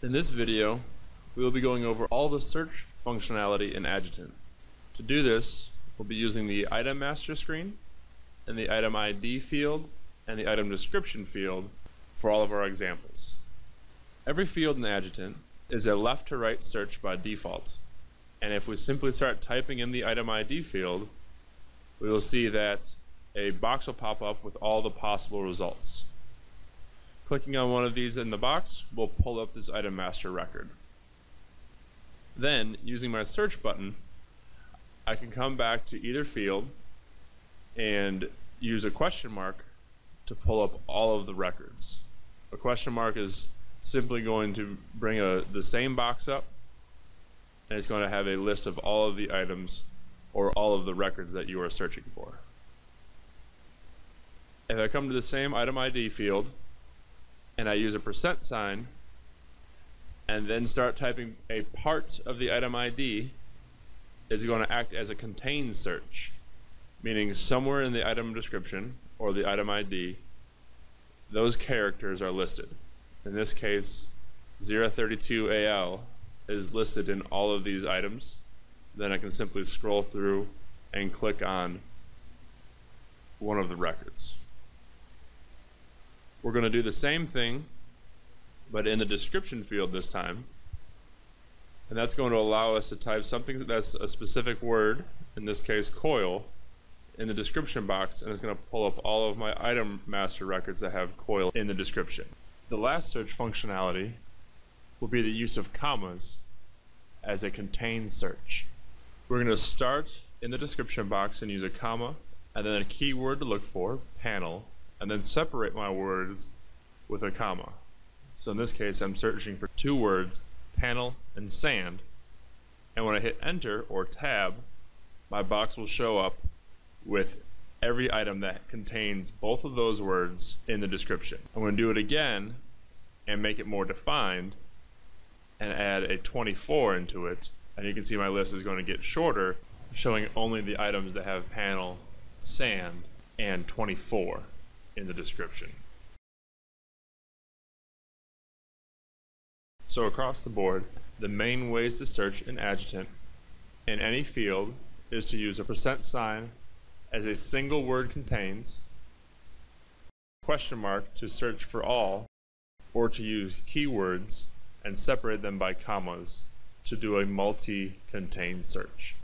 In this video, we will be going over all the search functionality in Adjutant. To do this, we'll be using the item master screen and the item ID field and the item description field for all of our examples. Every field in Adjutant is a left to right search by default, and if we simply start typing in the item ID field, we will see that a box will pop up with all the possible results. Clicking on one of these in the box will pull up this item master record. Then, using my search button, I can come back to either field and use a question mark to pull up all of the records. A question mark is simply going to bring the same box up, and it's going to have a list of all of the items or all of the records that you are searching for. If I come to the same item ID field and I use a %sign and then start typing a part of the item ID, it's going to act as a contained search, meaning somewhere in the item description or the item ID, those characters are listed. In this case, 032AL is listed in all of these items. Then I can simply scroll through and click on one of the records. We're going to do the same thing, but in the description field this time. And that's going to allow us to type something that's a specific word, in this case coil, in the description box, and it's going to pull up all of my item master records that have coil in the description. The last search functionality will be the use of commas as a contained search. We're going to start in the description box and use a comma and then a keyword to look for, panel, and then separate my words with a comma. So in this case, I'm searching for two words, panel and sand, and when I hit enter or tab, my box will show up with every item that contains both of those words in the description. I'm going to do it again and make it more defined and add a 24 into it, and you can see my list is going to get shorter, showing only the items that have panel, sand, and 24 in the description. So across the board, the main ways to search in Adjutant in any field is to use a %sign as a single word contains, question mark to search for all, or to use keywords and separate them by commas to do a multi-contained search.